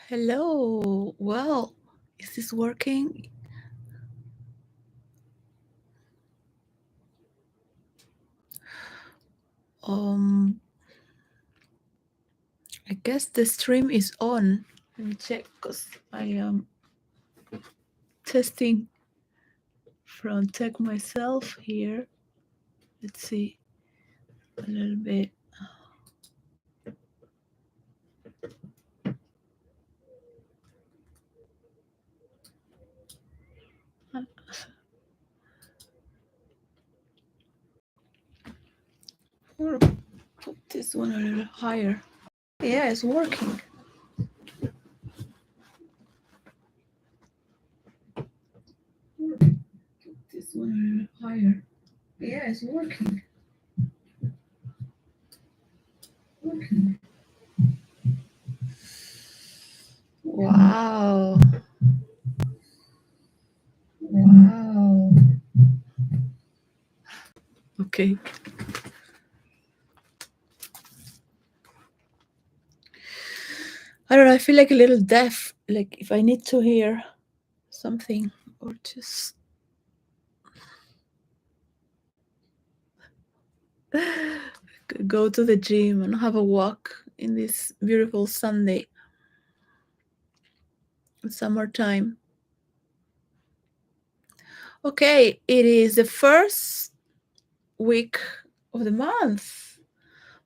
Hello. Well, is this working? I guess the stream is on. Let me check because I am testing from tech myself here. Let's see a little bit. Or put this one a little higher. Yeah, it's working. Put this one a little higher. Yeah, it's working. Working. Wow. Wow. Okay. I don't know, I feel like a little deaf, like if I need to hear something or just go to the gym and have a walk in this beautiful Sunday, summertime. Okay, it is the first week of the month,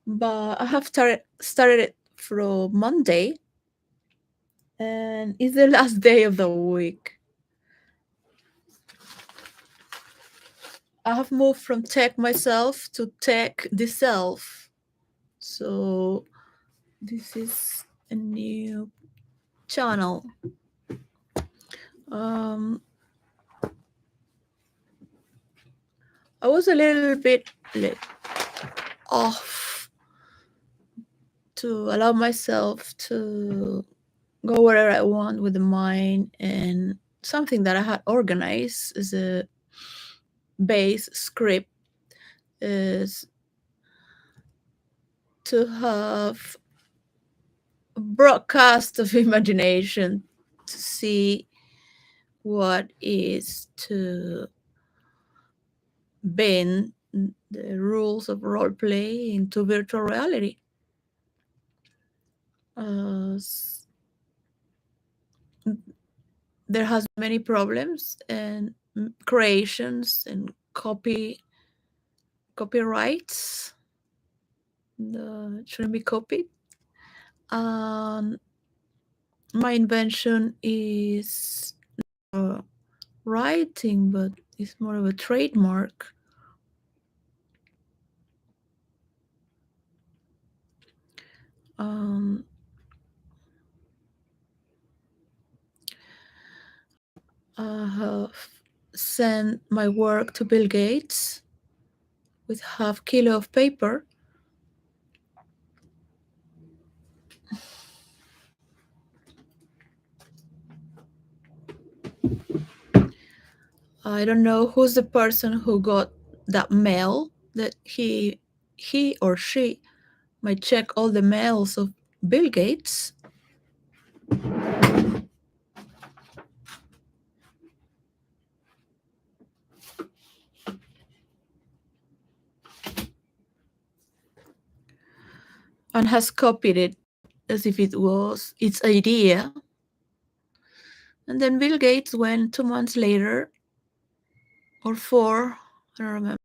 but I have started it from Monday, and it's the last day of the week. I have moved from tech myself to tech the self. So this is a new channel. I was a little bit like off to allow myself to go wherever I want with the mind, and something that I had organized as a base script is to have a broadcast of imagination to see what is to bend the rules of role play into virtual reality. There has many problems and creations and copyrights that shouldn't be copied. My invention is writing, but it's more of a trademark. I have sent my work to Bill Gates with half kilo of paper. I don't know who's the person who got that mail, that he or she might check all the mails of Bill Gates. And has copied it as if it was its idea. And then Bill Gates went 2 months later, or 4, I don't remember,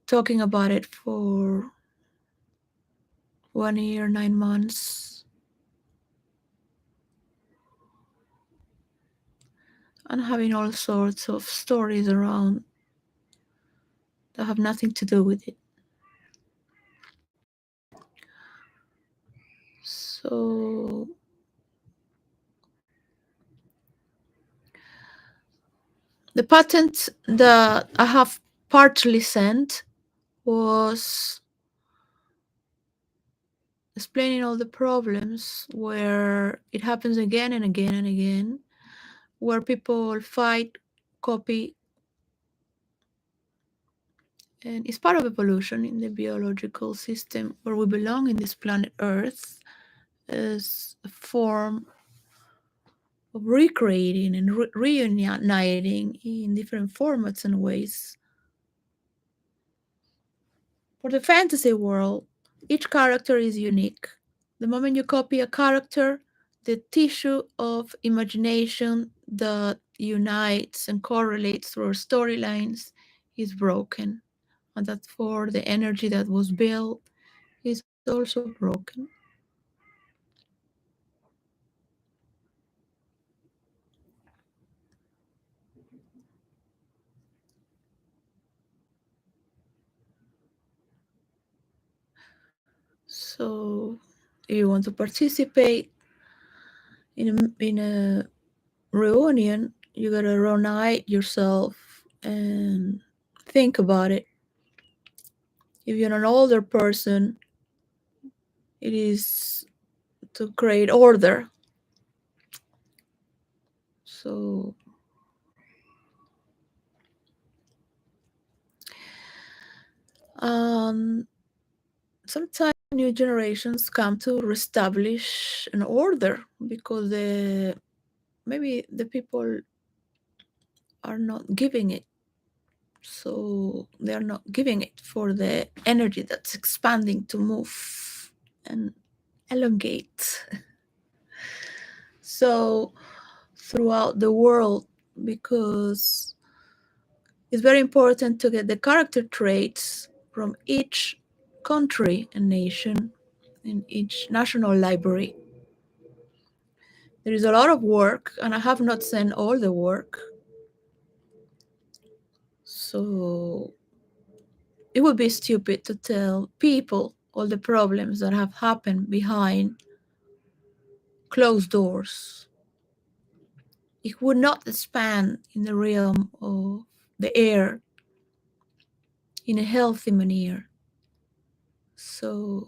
talking about it for 1 year, 9 months, and having all sorts of stories around that have nothing to do with it. So the patent that I have partly sent was explaining all the problems where it happens again and again and again, where people fight, copy, and it's part of evolution in the biological system where we belong in this planet Earth as a form of recreating and reuniting in different formats and ways. For the fantasy world, each character is unique. The moment you copy a character, the tissue of imagination that unites and correlates through storylines is broken. And that for the energy that was built is also broken. So if you want to participate in a reunion, you gotta reunite yourself and think about it. If you're an older person, it is to create order. So sometimes new generations come to reestablish an order because maybe the people are not giving it. So they're not giving it for the energy that's expanding to move and elongate. So throughout the world, because it's very important to get the character traits from each country and nation in each national library. There is a lot of work, and I have not seen all the work. So it would be stupid to tell people all the problems that have happened behind closed doors. It would not expand in the realm of the air in a healthy manner. So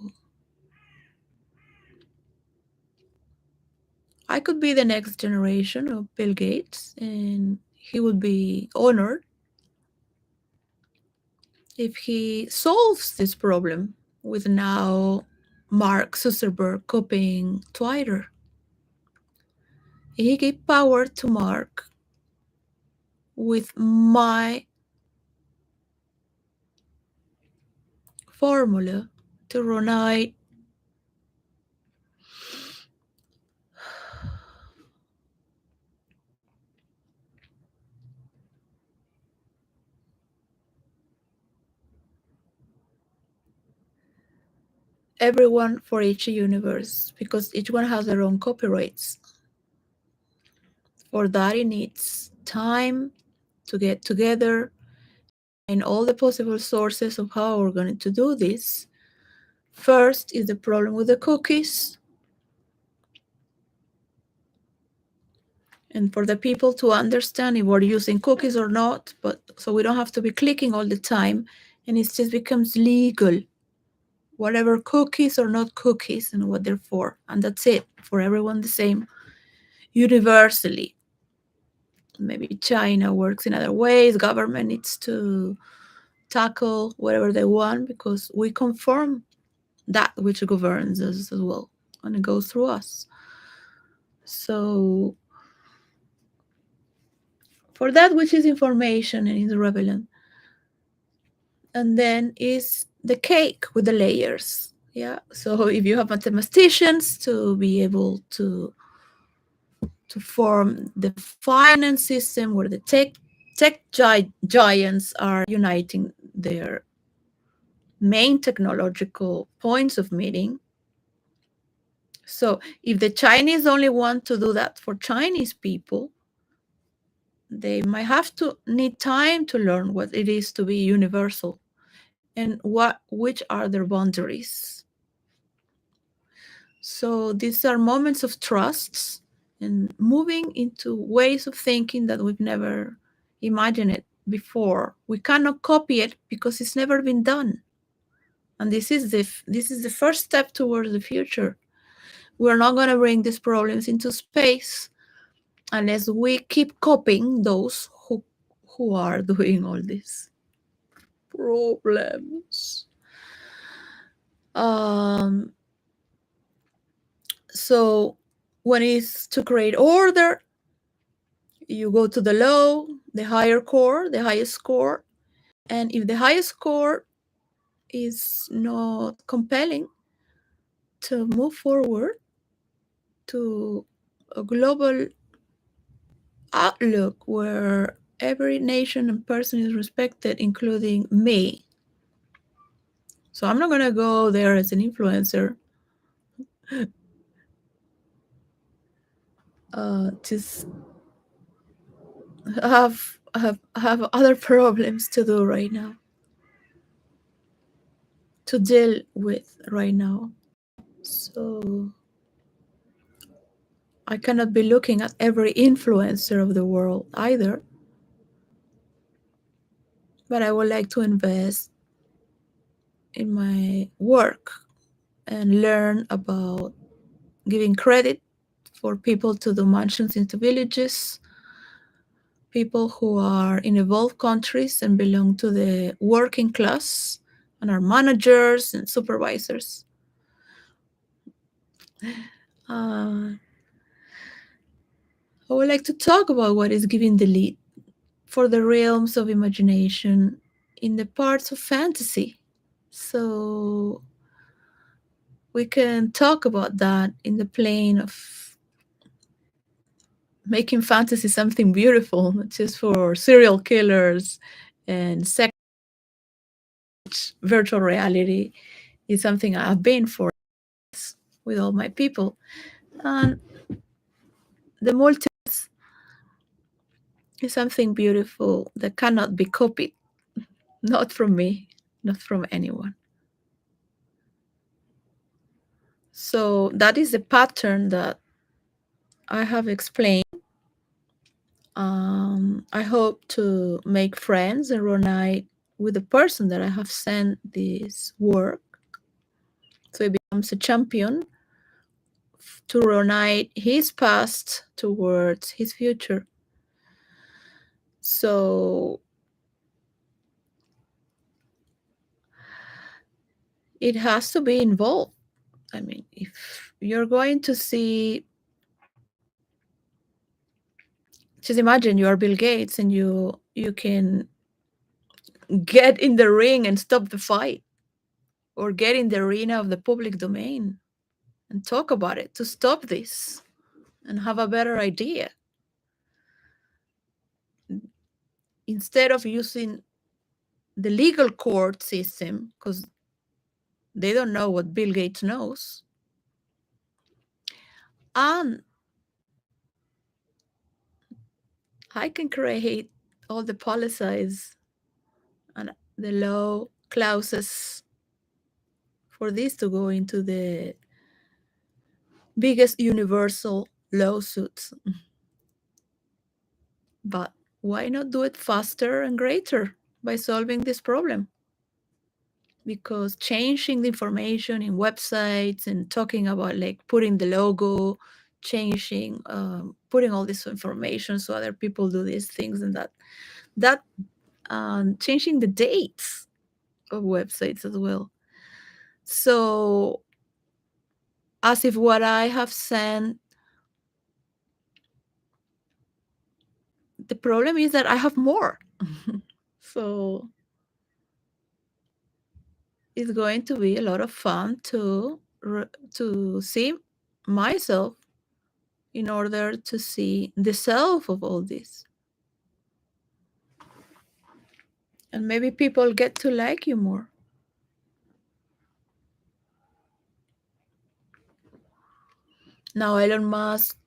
I could be the next generation of Bill Gates, and he would be honored if he solves this problem with now Mark Zuckerberg copying Twitter. He gave power to Mark with my formula to reunite everyone for each universe, because each one has their own copyrights. For that, it needs time to get together and all the possible sources of how we're going to do this. First is the problem with the cookies. And for the people to understand if we're using cookies or not, but so we don't have to be clicking all the time, and it just becomes legal. Whatever cookies or not cookies and what they're for. And that's it, for everyone the same, universally. Maybe China works in other ways. Government needs to tackle whatever they want because we conform that which governs us as well, and it goes through us. So for that which is information and is relevant, and then is the cake with the layers. Yeah. So if you have mathematicians to be able to form the finance system where the tech giants are uniting their main technological points of meeting. So if the Chinese only want to do that for Chinese people, they might have to need time to learn what it is to be universal and which are their boundaries. So these are moments of trusts and moving into ways of thinking that we've never imagined it before. We cannot copy it because it's never been done. And this is the first step towards the future. We're not going to bring these problems into space unless we keep copying those who are doing all these problems. So when it's to create order, you go to the low, the higher core, the highest score. And if the highest score is not compelling to move forward to a global outlook where every nation and person is respected, including me. So I'm not going to go there as an influencer. Just have other problems to do right now, to deal with right now. So I cannot be looking at every influencer of the world either. But I would like to invest in my work and learn about giving credit for people to do mansions into villages, people who are in evolved countries and belong to the working class and are managers and supervisors. I would like to talk about what is giving the lead for the realms of imagination in the parts of fantasy. So we can talk about that in the plane of making fantasy something beautiful, not just for serial killers and sex. Virtual reality is something I've been for with all my people. And the multiverse is something beautiful that cannot be copied, not from me, not from anyone. So that is the pattern that I have explained. I hope to make friends and reunite with the person that I have sent this work, so he becomes a champion to reunite his past towards his future. So it has to be involved. I mean, if you're going to see, just imagine you are Bill Gates and you can get in the ring and stop the fight, or get in the arena of the public domain and talk about it to stop this and have a better idea, instead of using the legal court system, because they don't know what Bill Gates knows. And I can create all the policies and the law clauses for this to go into the biggest universal lawsuits. But why not do it faster and greater by solving this problem? Because changing the information in websites and talking about like putting the logo, changing, putting all this information so other people do these things and that changing the dates of websites as well. So as if what I have sent, the problem is that I have more. So it's going to be a lot of fun to see myself in order to see the self of all this. And maybe people get to like you more. Now Elon Musk,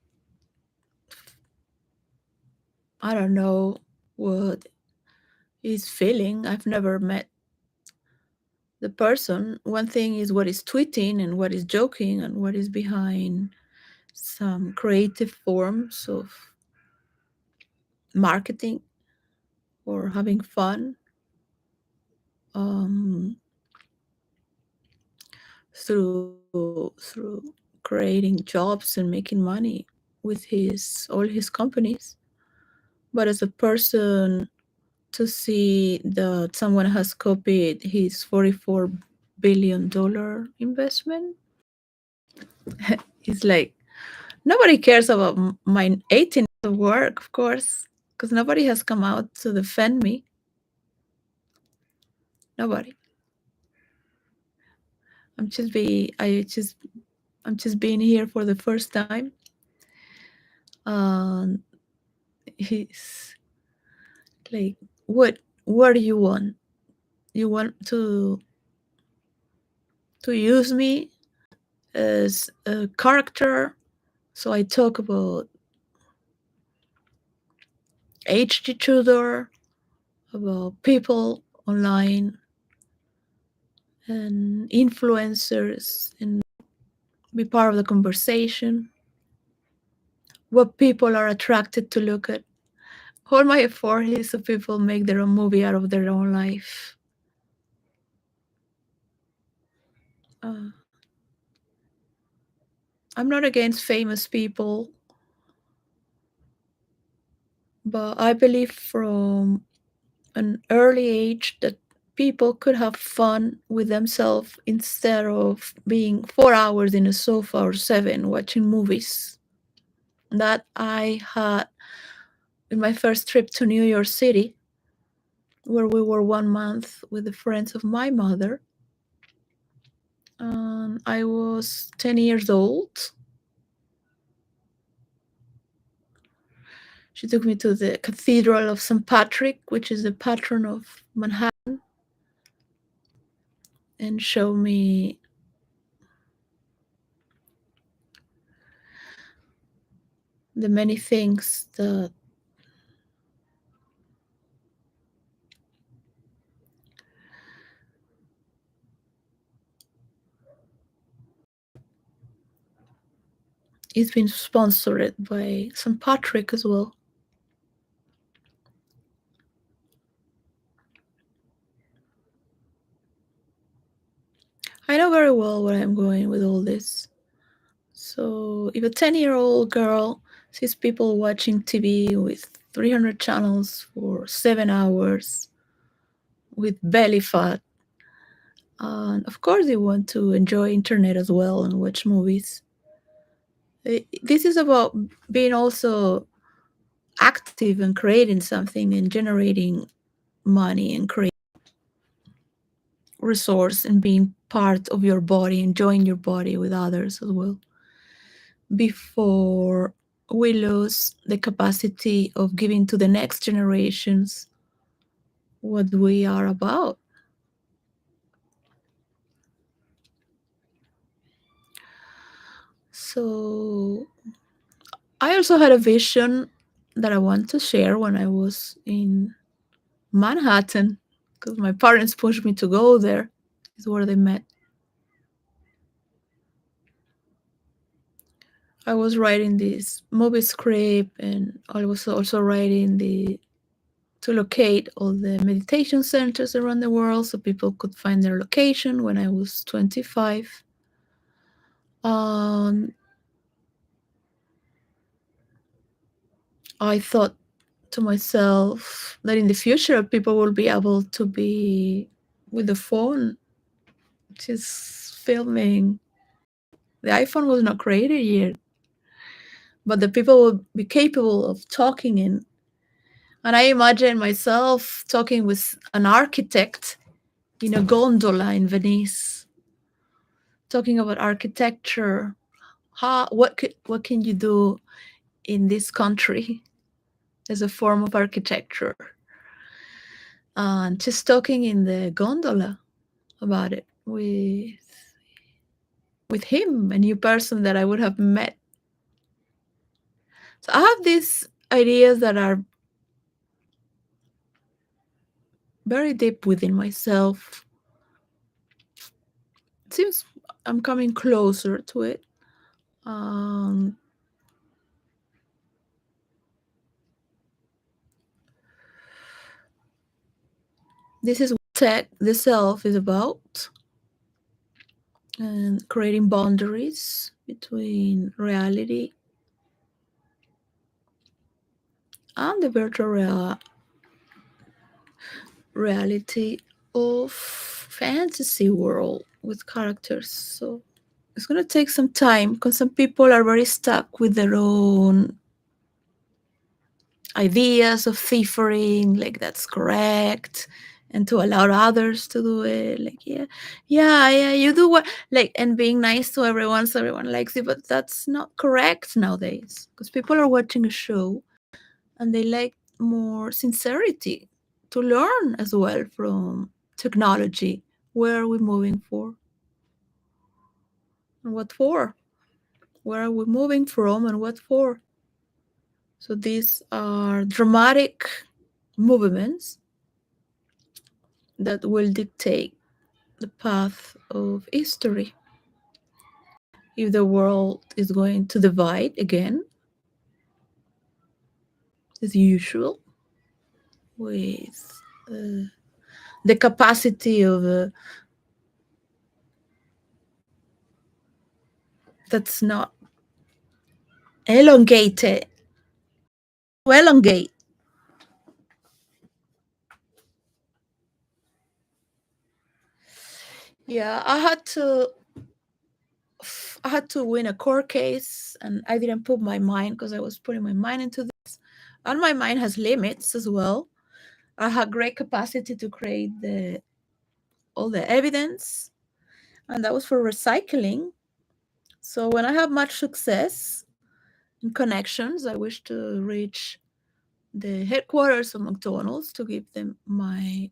I don't know what he's feeling. I've never met the person. One thing is what is tweeting and what is joking and what is behind some creative forms of marketing or having fun through creating jobs and making money. with his all his companies, but as a person, to see that someone has copied his $44 billion investment, it's like nobody cares about my 18 years of work, of course, because nobody has come out to defend me. Nobody. I'm just be I just I'm just being here for the first time. Um, he's like, what do you want? You want to use me as a character? So I talk about HD Tudor, about people online and influencers, and be part of the conversation. What people are attracted to look at. All my effort is so people make their own movie out of their own life. Uh, I'm not against famous people, but I believe from an early age that people could have fun with themselves instead of being 4 hours in a sofa or seven watching movies. That I had in my first trip to New York City, where we were 1 month with the friends of my mother. I was 10 years old. She took me to the Cathedral of St. Patrick, which is the patron of Manhattan, and showed me the many things that it's been sponsored by St. Patrick as well. I know very well where I'm going with all this. So if a 10-year-old girl sees people watching TV with 300 channels for 7 hours with belly fat, and of course they want to enjoy internet as well and watch movies. This is about being also active and creating something and generating money and create resource and being part of your body, enjoying your body with others as well, before we lose the capacity of giving to the next generations what we are about. So I also had a vision that I want to share when I was in Manhattan, because my parents pushed me to go there. Is where they met. I was writing this movie script, and I was also writing the to locate all the meditation centers around the world so people could find their location when I was 25. Um, I thought to myself that in the future people will be able to be with the phone just filming. The iPhone was not created yet, but the people will be capable of talking in. And I imagine myself talking with an architect in a gondola in Venice, talking about architecture. What can you do in this country as a form of architecture? And just talking in the gondola about it with him, a new person that I would have met. So I have these ideas that are very deep within myself. It seems I'm coming closer to it. Um, this is what tech, the self, is about, and creating boundaries between reality and the virtual reality of fantasy world with characters. So it's going to take some time because some people are very stuck with their own ideas of ciphering, like that's correct, and to allow others to do it, like yeah, you do what, like, and being nice to everyone so everyone likes it, but that's not correct nowadays because people are watching a show and they like more sincerity to learn as well from technology. Where are we moving for? And what for? Where are we moving from and what for? So these are dramatic movements that will dictate the path of history. If the world is going to divide again, as usual, with the capacity of that's not elongated, elongate. Yeah, I had to win a court case, and I didn't put my mind because I was putting my mind into this, and my mind has limits as well. I had great capacity to create all the evidence, and that was for recycling. So when I have much success in connections, I wish to reach the headquarters of McDonald's to give them my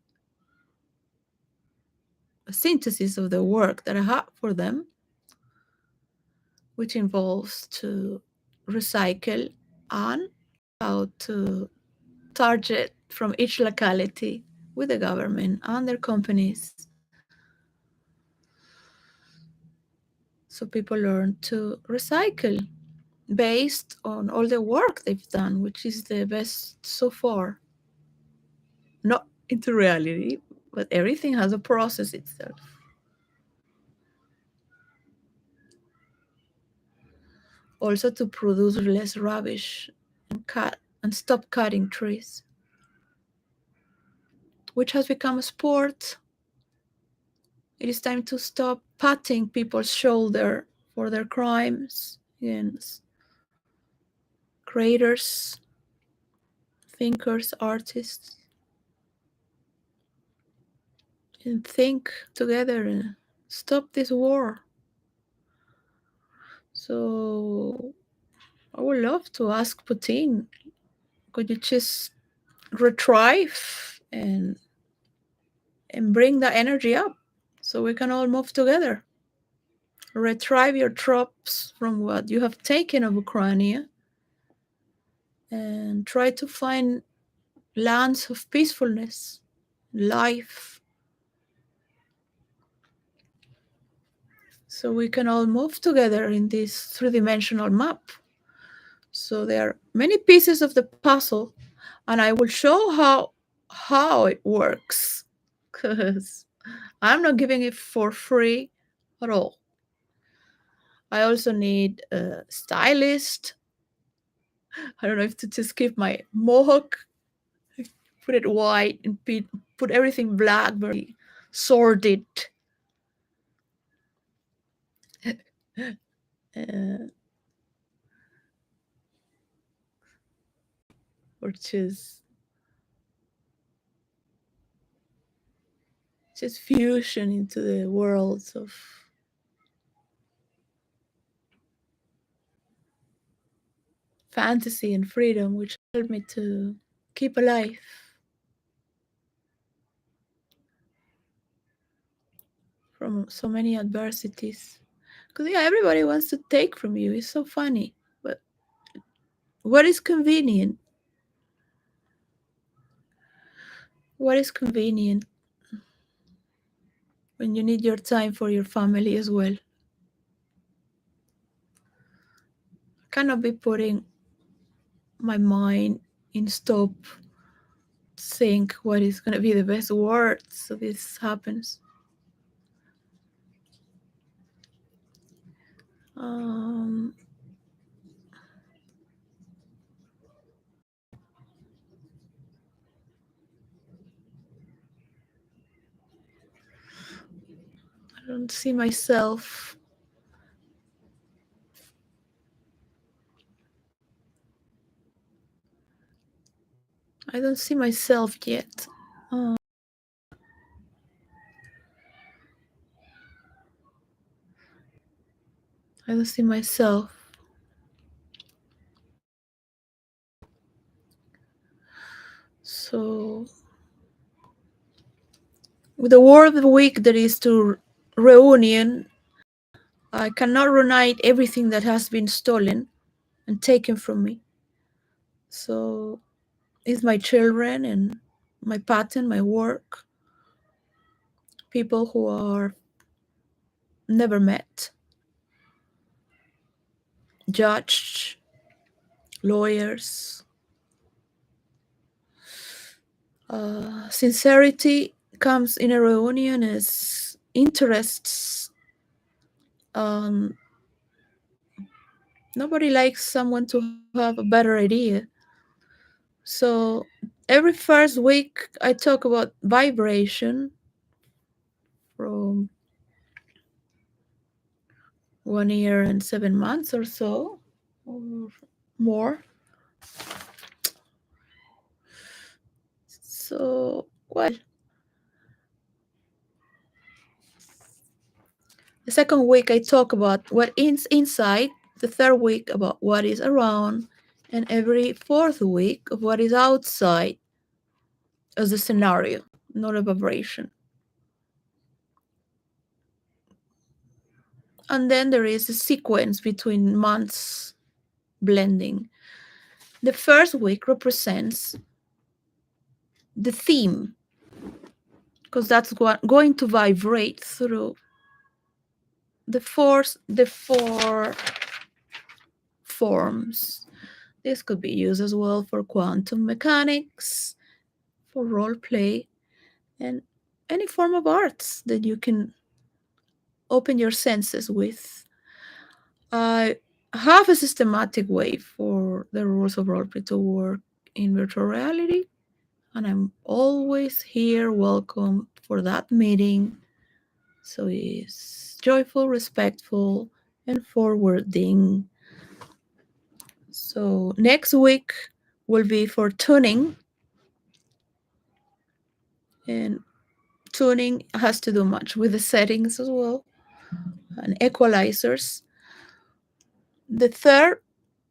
synthesis of the work that I have for them, which involves to recycle and how to target from each locality with the government and their companies. So people learn to recycle based on all the work they've done, which is the best so far. Not into reality, but everything has a process itself. Also to produce less rubbish and cut and stop cutting trees, which has become a sport. It is time to stop patting people's shoulder for their crimes against creators, thinkers, artists, and think together and stop this war. So I would love to ask Putin, could you just retrieve and bring the energy up so we can all move together? Retrieve your troops from what you have taken of Ukraine and try to find lands of peacefulness, life, so we can all move together in this three-dimensional map. So there are many pieces of the puzzle, and I will show how it works, because I'm not giving it for free at all. I also need a stylist. I don't know if to just keep my mohawk, put it white, and put everything black, very sordid. uh, or just fusion into the worlds of fantasy and freedom, which helped me to keep alive from so many adversities. Because yeah, everybody wants to take from you. It's so funny. But what is convenient? What is convenient when you need your time for your family as well? I cannot be putting my mind in stop, think what is going to be the best word so this happens. Um, don't see myself. I don't see myself yet. I don't see myself. So, with the word of the week that is to reunion, I cannot reunite everything that has been stolen and taken from me. So, it's my children and my pattern, my work, people who are never met, judged, lawyers. Sincerity comes in a reunion as interests. Nobody likes someone to have a better idea. So every first week I talk about vibration from 1 year and 7 months or so, or more. So, well, the second week I talk about what is inside, the third week about what is around, and every fourth week of what is outside as a scenario, not a vibration. And then there is a sequence between months blending. The first week represents the theme, because that's going to vibrate through the four forms. This could be used as well for quantum mechanics, for role play, and any form of arts that you can open your senses with. I have a systematic way for the rules of roleplay to work in virtual reality, and I'm always here, welcome for that meeting. So it's joyful, respectful, and forwarding. So next week will be for tuning, and tuning has to do much with the settings as well, and equalizers. The third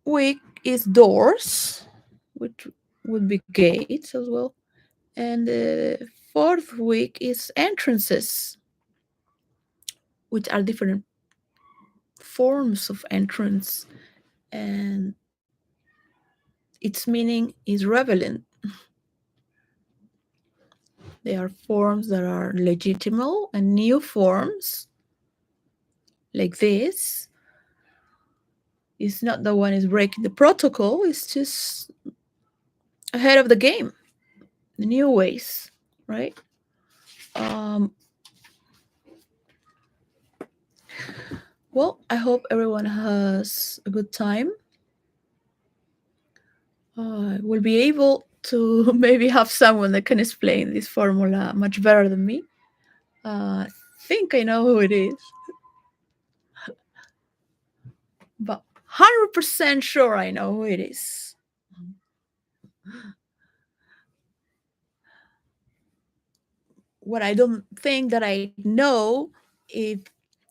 week is doors, which would be gates as well. And the fourth week is entrances, which are different forms of entrance. And its meaning is relevant. There are forms that are legitimate and new forms, like this. It's not the one is breaking the protocol, it's just ahead of the game, the new ways, right? Well, I hope everyone has a good time. Will be able to maybe have someone that can explain this formula much better than me. I think I know who it is, but 100% sure I know who it is. What I don't think that I know, if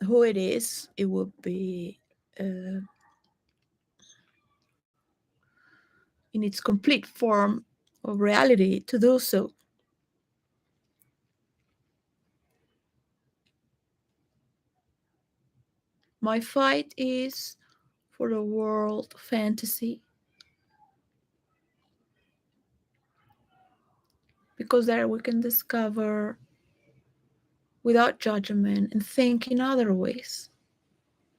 who it is, it would be in its complete form of reality to do so. My fight is for the world fantasy, because there we can discover without judgment and think in other ways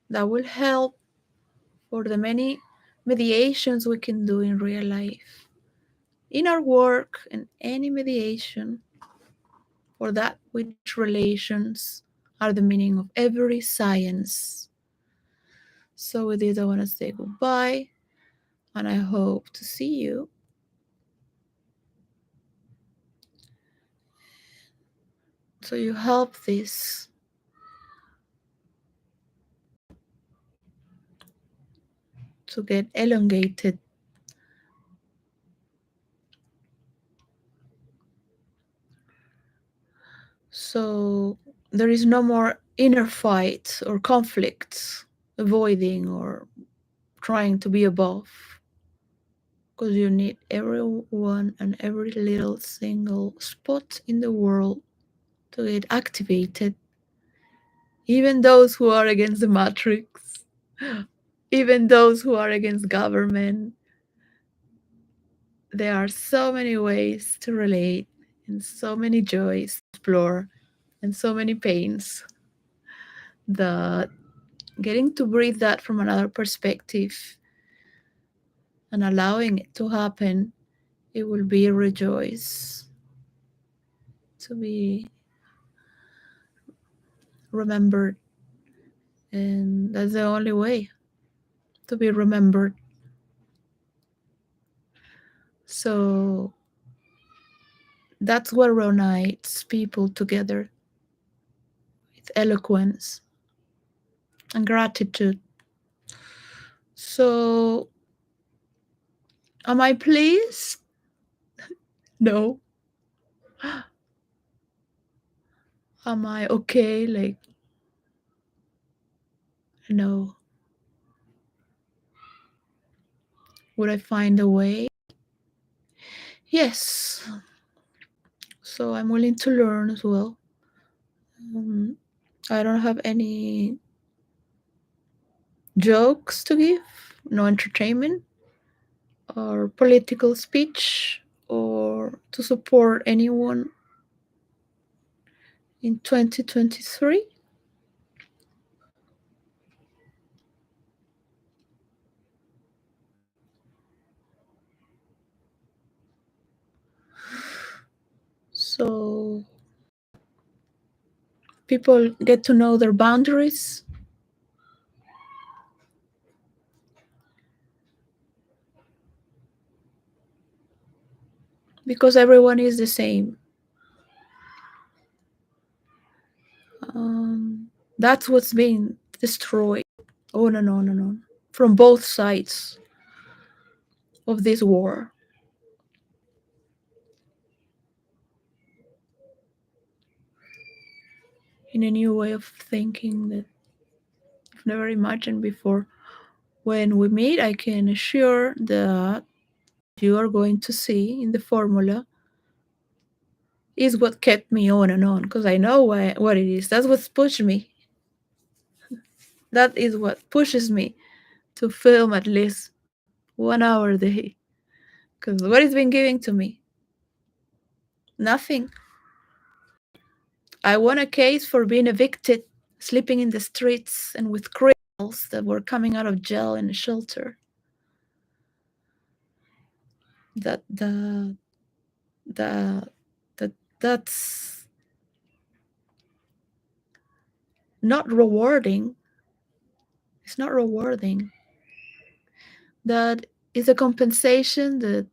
that will help for the many mediations we can do in real life, in our work, and any mediation for that which relations are the meaning of every science. So with this I want to say goodbye, and I hope to see you. So you help this to get elongated. So there is no more inner fight or conflicts, avoiding or trying to be above, because you need everyone and every little single spot in the world to get activated. Even those who are against the matrix, even those who are against government. There are so many ways to relate, and so many joys to explore, and so many pains that getting to breathe that from another perspective and allowing it to happen, it will be a rejoice to be remembered. And that's the only way to be remembered. So that's what reunites people together, with eloquence and gratitude. So, am I pleased? No. Am I okay? Like, no. Would I find a way? Yes. So I'm willing to learn as well. Um, I don't have any jokes to give, no entertainment or political speech or to support anyone in 2023. So people get to know their boundaries, because everyone is the same. That's what's being destroyed on and on and on from both sides of this war. In a new way of thinking that I've never imagined before. When we meet, I can assure that you are going to see in the formula is what kept me on and on, because I know what it is. That's what's pushed me. That is what pushes me to film at least 1 hour a day. Because what is being given to me? Nothing. I won a case for being evicted, sleeping in the streets, and with criminals that were coming out of jail and shelter. That the that's not rewarding. It's not rewarding. That is a compensation that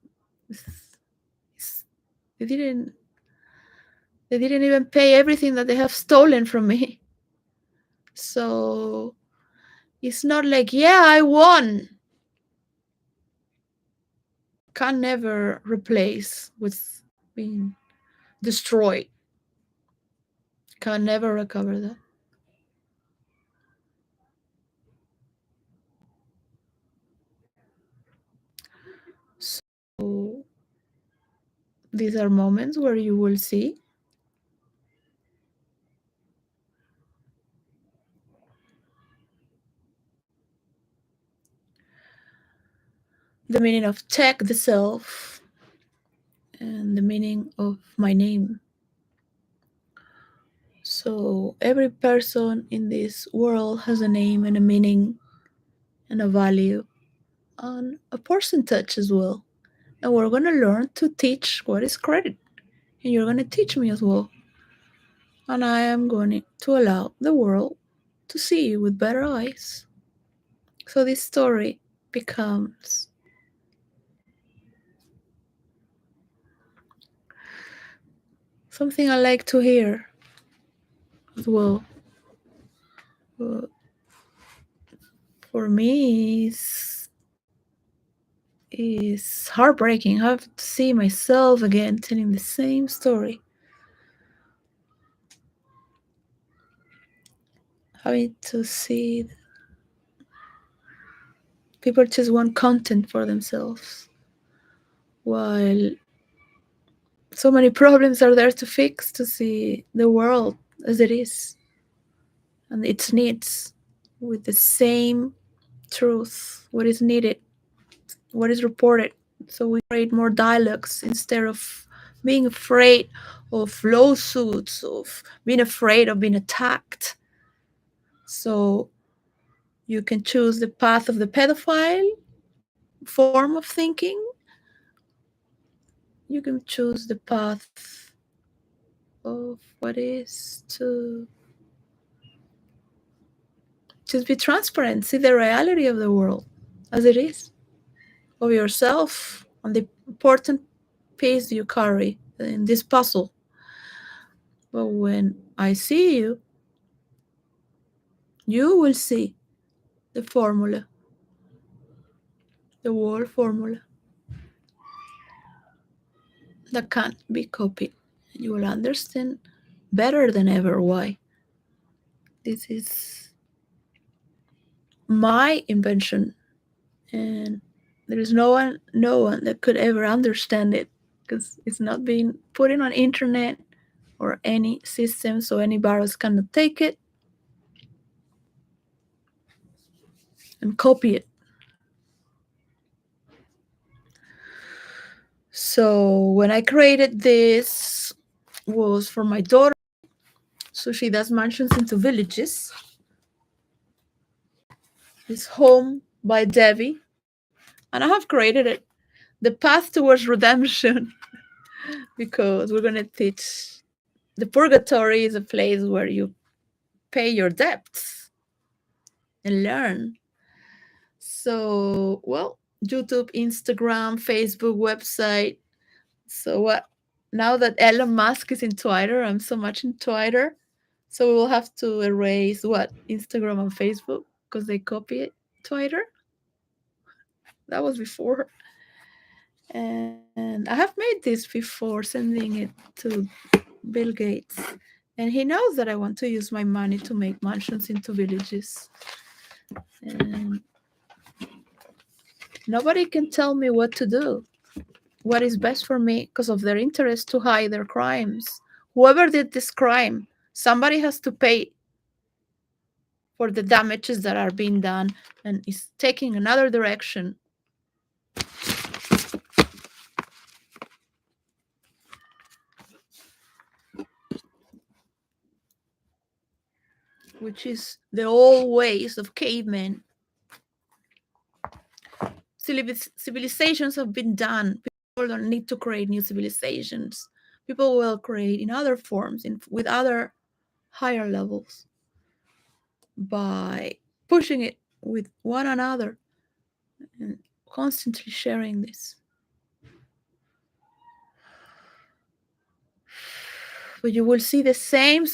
they didn't even pay everything that they have stolen from me. So it's not like, yeah, I won. Can never replace what's being destroyed. Can never recover that. So these are moments where you will see the meaning of tech, the self, and the meaning of my name. So every person in this world has a name and a meaning and a value and a percentage as well. And we're going to learn to teach what is credit. And you're going to teach me as well. And I am going to allow the world to see you with better eyes. So this story becomes something I like to hear as well. But for me, is heartbreaking. I have to see myself again telling the same story. Having to see people just want content for themselves, while so many problems are there to fix, to see the world as it is and its needs with the same truth, what is needed, what is reported. So we create more dialogues instead of being afraid of lawsuits, of being afraid of being attacked. So you can choose the path of the pedophile form of thinking. You can choose the path of what is to just be transparent, see the reality of the world as it is, of yourself, and the important piece you carry in this puzzle. But when I see you, you will see the formula, the whole formula that can't be copied. You will understand better than ever why this is my invention, and there is no one that could ever understand it, because it's not being put in on internet or any system, so any virus cannot take it and copy it. So when I created this, was for my daughter, so she does mansions into villages. It's Home by Debbie, and I have created it, the path towards redemption, because we're going to teach the purgatory is a place where you pay your debts and learn. So, well, YouTube, Instagram, Facebook, website. So what? Now that Elon Musk is in Twitter, I'm so much in Twitter. So we will have to erase what? Instagram and Facebook, because they copy it. Twitter. That was before. And I have made this before, sending it to Bill Gates. And he knows that I want to use my money to make mansions into villages. And nobody can tell me what to do, what is best for me, because of their interest to hide their crimes. Whoever did this crime, somebody has to pay for the damages that are being done and is taking another direction. Which is the old ways of cavemen. Civilizations have been done. People don't need to create new civilizations. People will create in other forms, with other higher levels, by pushing it with one another and constantly sharing this. But you will see the same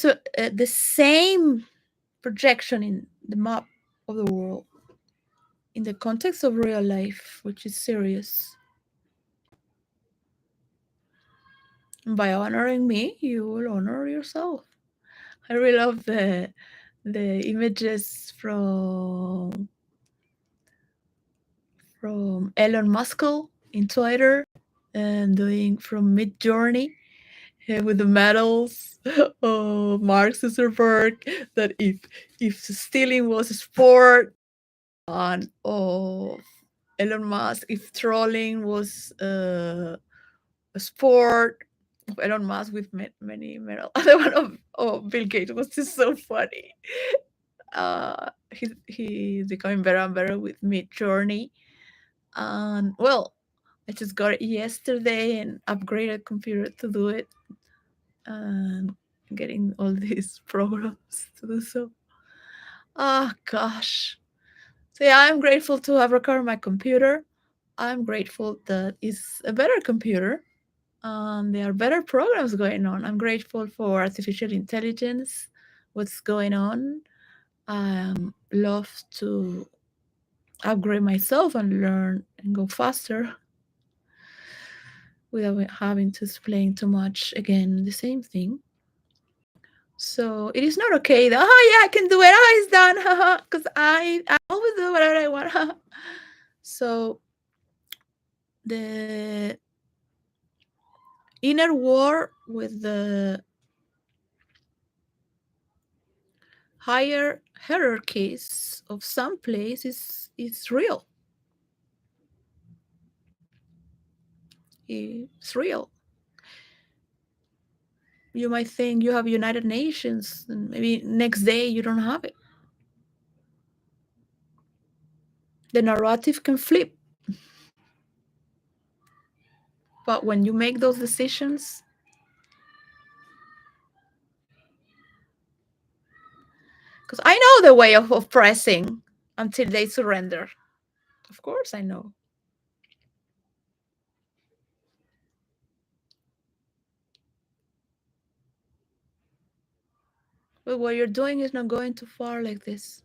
projection in the map of the world, in the context of real life, which is serious. And by honoring me, you will honor yourself. I really love the images from Elon Musk in Twitter, and doing from Midjourney, with the medals of Mark Zuckerberg, that if stealing was a sport, and of Elon Musk, if trolling was a sport, of Elon Musk with many medals. The one of Bill Gates was just so funny. He's becoming better and better with Midjourney, and well, I just got it yesterday and upgraded computer to do it, and getting all these programs to do so. Oh gosh. So yeah, I'm grateful to have recovered my computer. I'm grateful that it's a better computer. There are better programs going on. I'm grateful for artificial intelligence, what's going on. I love to upgrade myself and learn and go faster without having to explain too much again the same thing. So it is not okay that, oh yeah, I can do it, oh it's done, because I always do whatever I want. So the inner war with the higher hierarchies of some place is real. It's real. You might think you have United Nations, and maybe next day you don't have it. The narrative can flip. But when you make those decisions, because I know the way of oppressing until they surrender. Of course, I know. But what you're doing is not going too far like this.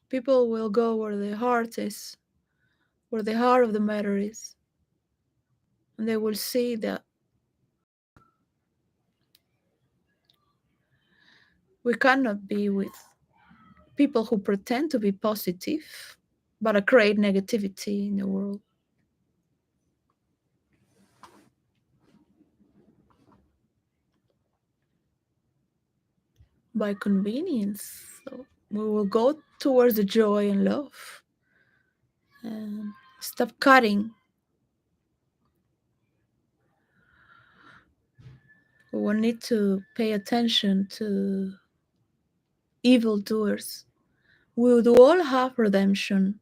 People will go where the heart is, where the heart of the matter is. And they will see that we cannot be with people who pretend to be positive, but create negativity in the world. By convenience. So we will go towards the joy and love and stop cutting. We will need to pay attention to evildoers. We would all have redemption.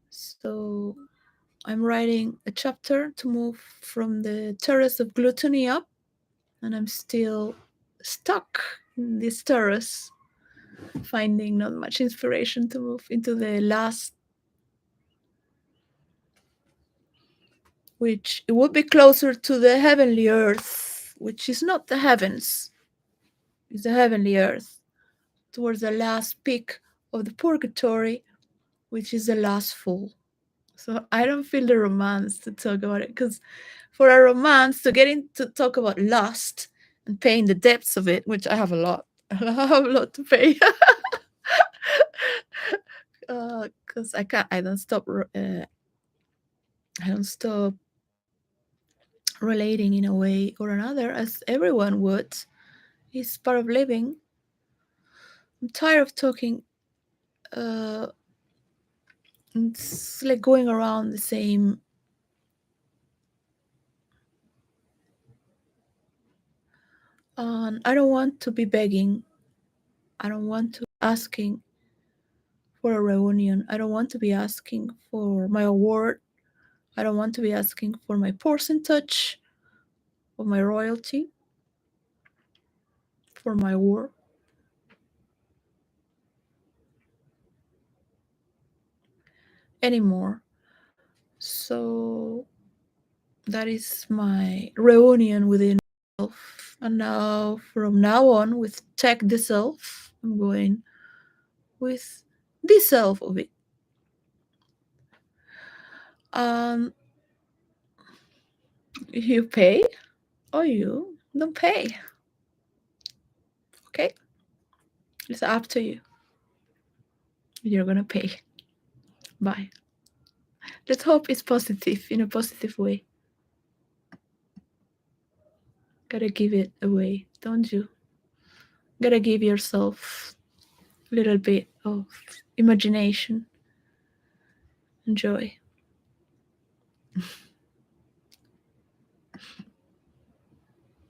So I'm writing a chapter to move from the terrace of gluttony up, and I'm still stuck in this terrace, finding not much inspiration to move into the last, which it would be closer to the heavenly earth, which is not the heavens, it's the heavenly earth, towards the last peak of the purgatory, which is the last fall. So I don't feel the romance to talk about it, because for a romance to get into talk about lust and paying the debts of it, which I have a lot, I have a lot to pay, because I don't stop relating in a way or another, as everyone would. It's part of living. I'm tired of talking. It's like going around the same. I don't want to be begging. I don't want to be asking for a reunion. I don't want to be asking for my award. I don't want to be asking for my percentage of my royalty, for my work. Anymore. So that is my reunion within myself. And now, from now on, with Tech the Self, I'm going with the self of it. You pay or you don't pay. Okay? It's up to you. You're gonna pay. Bye. Let's hope it's positive, in a positive way. Gotta give it away, don't you? Gotta give yourself a little bit of imagination and joy.